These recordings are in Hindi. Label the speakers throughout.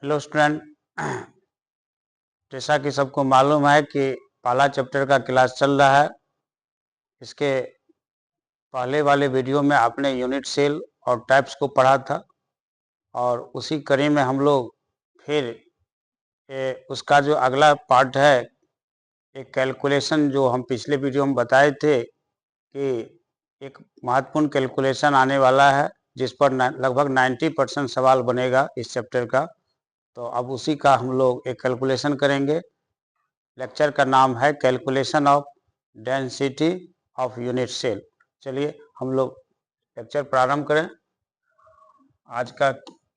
Speaker 1: हेलो स्टूडेंट, जैसा कि सबको मालूम है कि पहला चैप्टर का क्लास चल रहा है। इसके पहले वाले वीडियो में आपने यूनिट सेल और टाइप्स को पढ़ा था और उसी कड़ी में हम लोग फिर उसका जो अगला पार्ट है, एक कैलकुलेशन जो हम पिछले वीडियो में बताए थे कि एक महत्वपूर्ण कैलकुलेशन आने वाला है जिस पर लगभग 90% सवाल बनेगा इस चैप्टर का। तो अब उसी का हम लोग एक कैलकुलेशन करेंगे। लेक्चर का नाम है calculation of density of unit cell. चलिए हम लोग लेक्चर प्रारंभ करें। आज का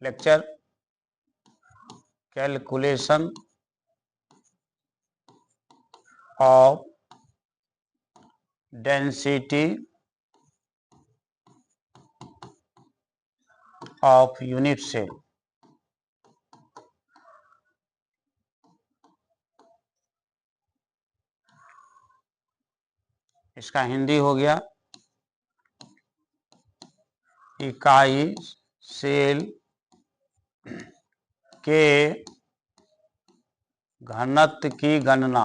Speaker 1: lecture calculation of density of unit cell. इसका हिंदी हो गया इकाई सेल के घनत्व की गणना।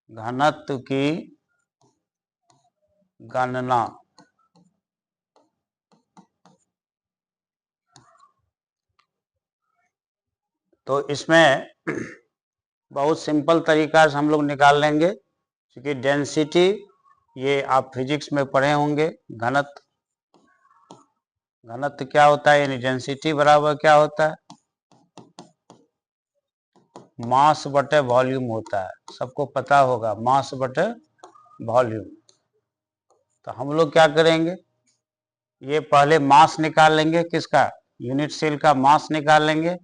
Speaker 1: घनत्व की गणना तो इसमें बहुत सिंपल तरीका से हम लोग निकाल लेंगे, क्योंकि डेंसिटी ये आप फिजिक्स में पढ़े होंगे। घनत्व घनत्व क्या होता है, यानी डेंसिटी बराबर क्या होता है, मास बटे वॉल्यूम होता है। सबको पता होगा मास बटे वॉल्यूम। तो हम लोग क्या करेंगे, ये पहले मास निकाल लेंगे, किसका, यूनिट सेल का मास निकाल लेंगे,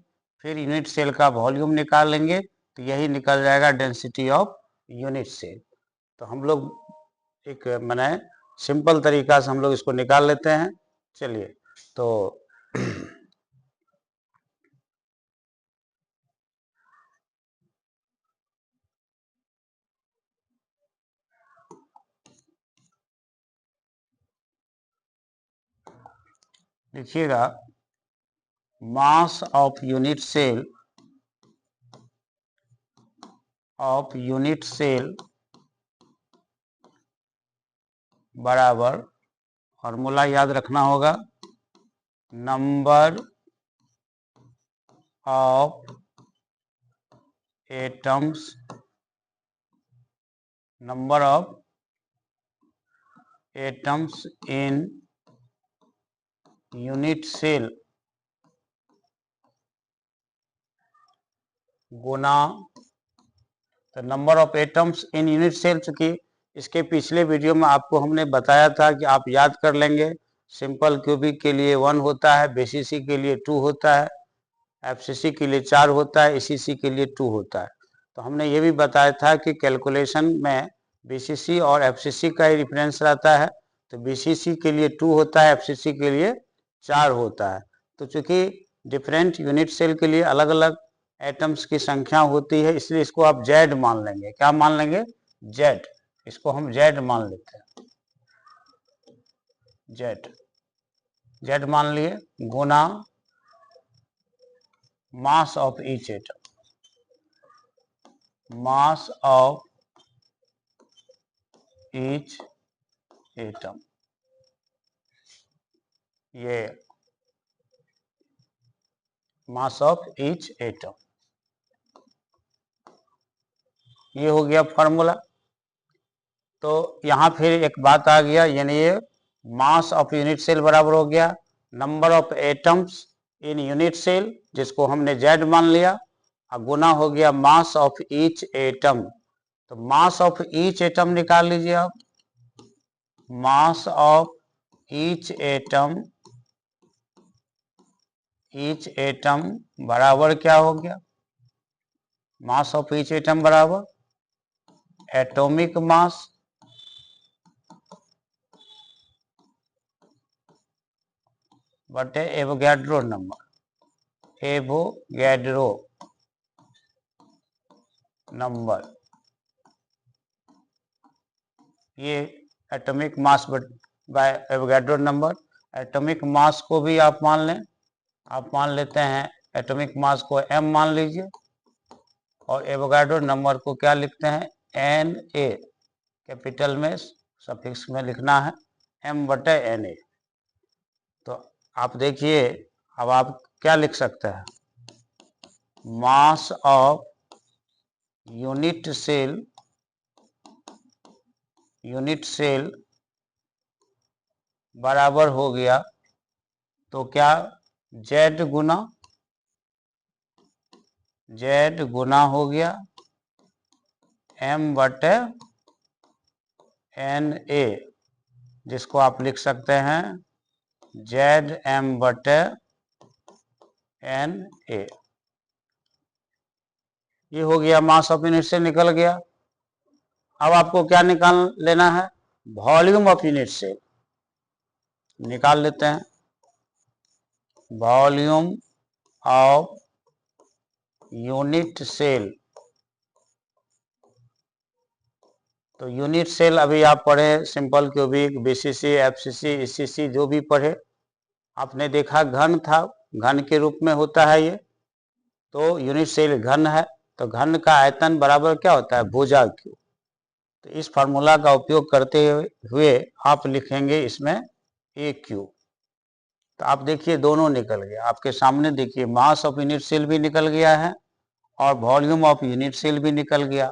Speaker 1: फिर यूनिट सेल का वॉल्यूम निकाल लेंगे, तो यही निकल जाएगा डेंसिटी ऑफ यूनिट सेल। तो हम लोग एक मैंने सिंपल तरीका से हम लोग इसको निकाल लेते हैं। चलिए तो लिखिएगा, मास ऑफ यूनिट सेल बराबर, फॉर्मूला याद रखना होगा, number of atoms in unit cell गुना, तो number of atoms in unit cell, चूंकि इसके पिछले वीडियो में आपको हमने बताया था कि आप याद कर लेंगे। सिंपल क्यूबिक के लिए 1 होता है, बीसीसी के लिए 2 होता है, एफसीसी के लिए 4 होता है, ईसीसी के लिए 2 होता है। तो हमने ये भी बताया था कि कैलकुलेशन में बीसीसी और एफसीसी का ही रिफरेंस रहता है। तो बीसीसी के लिए 2 होता है, एफसीसी के लिए 4 होता है। तो चूंकि डिफरेंट यूनिट सेल के लिए अलग अलग एटम्स की संख्या होती है, इसलिए इसको आप जेड मान लेंगे। क्या मान लेंगे, जेड। इसको हम जेड मान लेते हैं, जेड मान लिए, गुना mass of each atom, mass of each atom, ये मास ऑफ ईच एटम, ये हो गया फॉर्मूला। तो यहां फिर एक बात आ गया, यानी ये मास ऑफ यूनिट सेल बराबर हो गया number of atoms in unit cell, जिसको हमने जेड मान लिया, और गुना हो गया मास ऑफ ईच एटम। तो मास ऑफ ईच एटम निकाल लीजिए आप। मास ऑफ ईच एटम बराबर क्या हो गया, मास ऑफ ईच एटम बराबर एटॉमिक मास बटे एवोगैड्रो नंबर, ये atomic mass by Avogadro number. Atomic mass को भी आप मान लें, आप मान लेते हैं एटॉमिक मास को m मान लीजिए और एवोगाड्रो नंबर को क्या लिखते हैं, Na, कैपिटल में सफिक्स में लिखना है m/Na। तो आप देखिए अब आप क्या लिख सकते हैं, मास ऑफ यूनिट सेल बराबर हो गया तो क्या Z गुना हो गया m/Na, जिसको आप लिख सकते हैं Zm/Na। ये हो गया, मास ऑफ यूनिट सेल निकल गया। अब आपको क्या निकाल लेना है, वॉल्यूम ऑफ यूनिट सेल निकाल लेते हैं। वॉल्यूम ऑफ यूनिट सेल, तो यूनिट सेल अभी आप पढ़े simple cubic, BCC, FCC, ECC जो भी पढ़े, आपने देखा घन था, घन के रूप में होता है ये, तो यूनिट सेल घन है, तो घन का आयतन बराबर क्या होता है, भुजा क्यू। तो इस फार्मूला का उपयोग करते हुए आप लिखेंगे इसमें ए क्यू। तो आप देखिए दोनों निकल गया आपके सामने, देखिए मास ऑफ यूनिट सेल भी निकल गया है और वॉल्यूम ऑफ यूनिट सेल भी निकल गया।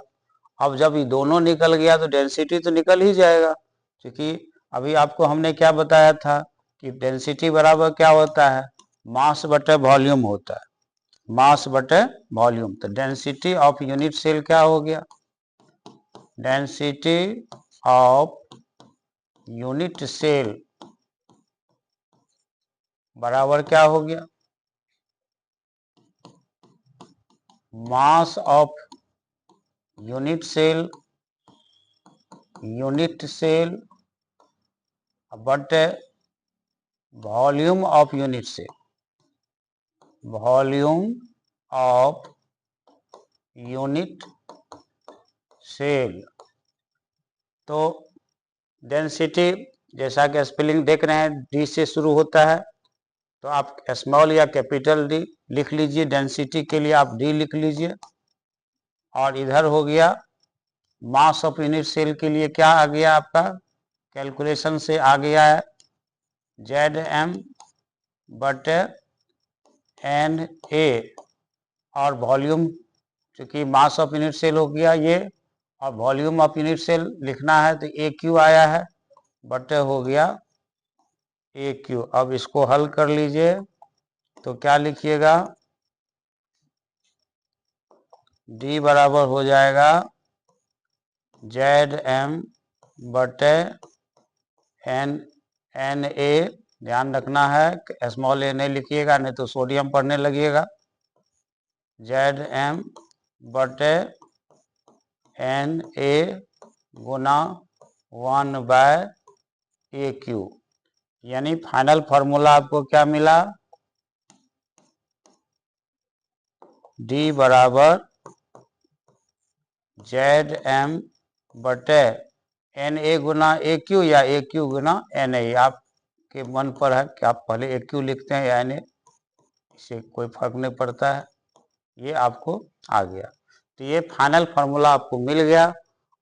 Speaker 1: अब जब ये दोनों निकल गया तो डेंसिटी तो निकल ही जाएगा, क्योंकि अभी आपको हमने क्या बताया था कि डेंसिटी बराबर क्या होता है, मास बटे वॉल्यूम होता है, मास बटे वॉल्यूम। तो डेंसिटी ऑफ यूनिट सेल क्या हो गया, डेंसिटी ऑफ यूनिट सेल बराबर क्या हो गया, मास ऑफ यूनिट सेल बटे volume of unit cell, volume of unit cell. तो डेंसिटी जैसा कि स्पेलिंग देख रहे हैं डी से शुरू होता है, तो आप स्मॉल या कैपिटल डी लिख लीजिए, डेंसिटी के लिए आप डी लिख लीजिए। और इधर हो गया मास ऑफ यूनिट सेल के लिए क्या आ गया आपका, कैलकुलेशन से आ गया है Zm/Na, और वॉल्यूम चूंकि मास ऑफ यूनिट सेल हो गया ये, और वॉल्यूम ऑफ यूनिट सेल लिखना है तो ए क्यू आया है, बटे हो गया ए क्यू। अब इसको हल कर लीजिए तो क्या लिखिएगा, डी बराबर हो जाएगा Zm/Na। ध्यान रखना है स्मॉल ए नहीं लिखिएगा, नहीं तो सोडियम पढ़ने लगिएगा। Zm/Na गुना 1/AQ, यानी फाइनल फॉर्मूला आपको क्या मिला, डी बराबर Zm/Na गुना AQ या AQ गुना Na, आपके मन पर है कि आप पहले AQ लिखते हैं या Na, इससे कोई फर्क नहीं पड़ता है, ये आपको आ गया। तो ये फाइनल फार्मूला आपको मिल गया।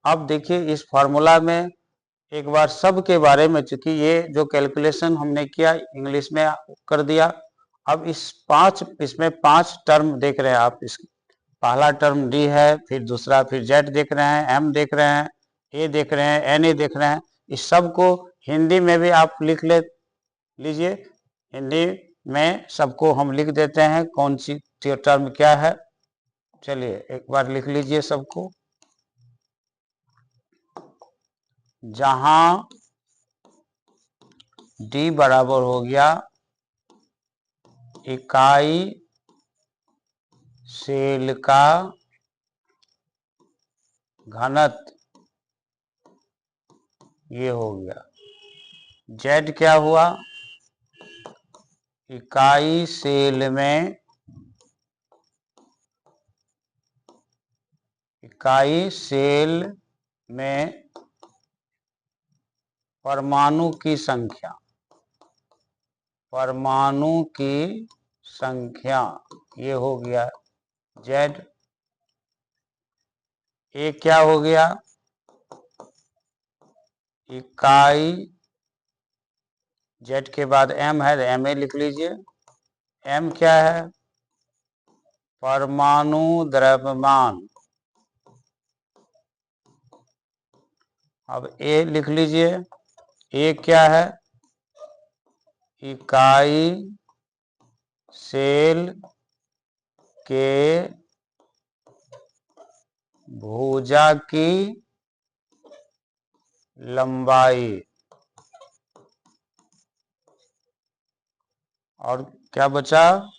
Speaker 1: अब देखिए इस फार्मूला में एक बार सब के बारे में, चूंकि ये जो कैलकुलेशन हमने किया इंग्लिश में कर दिया, अब इसमें पांच टर्म देख रहे हैं आप, इस पहला टर्म डी है, फिर दूसरा, फिर जेड देख रहे हैं, एम देख रहे हैं, ए देख रहे हैं, एन ए देख रहे हैं। इस सब को हिंदी में भी आप लिख लीजिए, हिंदी में सबको हम लिख देते हैं कौन सी टर्म क्या है। चलिए एक बार लिख लीजिए सबको, जहां डी बराबर हो गया इकाई सेल का घनत्व, ये हो गया। जेड क्या हुआ, इकाई सेल में परमाणु की संख्या, ये हो गया जेड। ए क्या हो गया, इकाई, जेड के बाद एम है तो एम ए लिख लीजिए। एम क्या है, परमाणु द्रव्यमान। अब ए लिख लीजिए, ए क्या है, इकाई सेल के भुजा की लंबाई। और क्या बचा,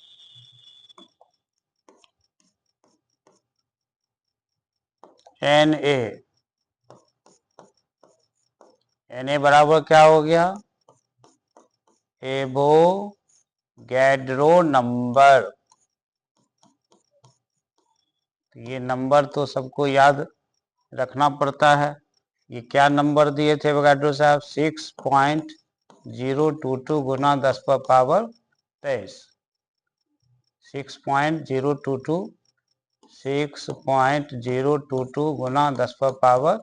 Speaker 1: एन ए। एन ए बराबर क्या हो गया, एवोगैड्रो नंबर। ये नंबर तो सबको याद रखना पड़ता है। ये क्या नंबर दिए थे एवोगैड्रो साहब, 6.022 गुना 10 पर पावर 23। 6.022 6.022 गुना 10 पर पावर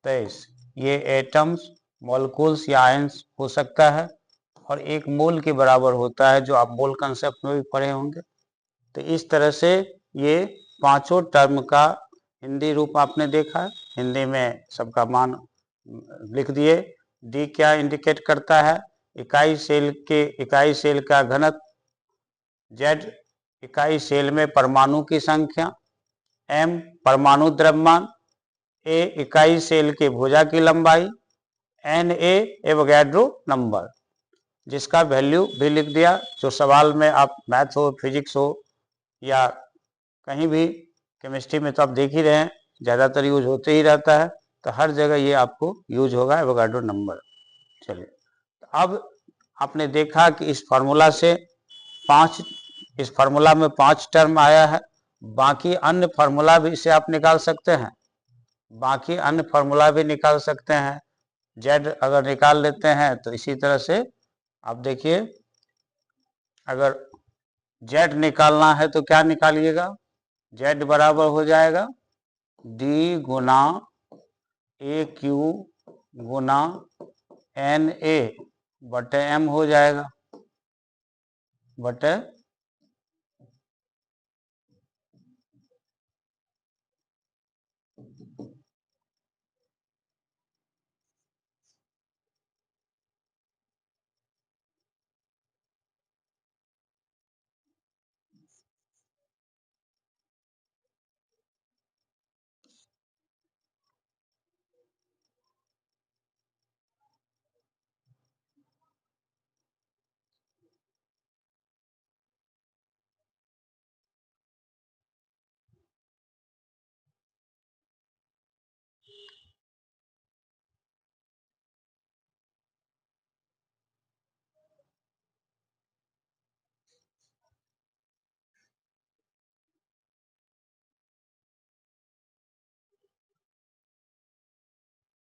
Speaker 1: 23। ये एटम्स, मॉलिक्यूल्स या आयंस हो सकता है और एक मोल के बराबर होता है, जो आप मोल कंसेप्ट में भी पढ़े होंगे। तो इस तरह से ये पांचों टर्म का हिंदी रूप आपने देखा है। हिंदी में सबका मान लिख दिए। डी क्या इंडिकेट करता है, इकाई सेल का घनत्व। जेड इकाई सेल में परमाणु की संख्या। एम परमाणु द्रव्यमान। ए इकाई सेल के भुजा की लंबाई। एन ए एवोगैड्रो नंबर, जिसका वैल्यू भी लिख दिया। जो सवाल में आप मैथ हो, फिजिक्स हो या कहीं भी, केमिस्ट्री में तो आप देख ही रहे हैं, ज़्यादातर यूज होते ही रहता है, तो हर जगह ये आपको यूज होगा एवोगैड्रो नंबर। चलिए, अब आपने देखा कि इस फार्मूला से इस फार्मूला में 5 टर्म आया है। बाकी अन्य फार्मूला भी इसे आप निकाल सकते हैं, बाकी अन्य फार्मूला भी निकाल सकते हैं। जेड अगर निकाल लेते हैं तो इसी तरह से आप देखिए, अगर जेड निकालना है तो क्या निकालिएगा, जेड बराबर हो जाएगा डी गुना ए क्यू गुना एन ए बटे एम हो जाएगा, बटे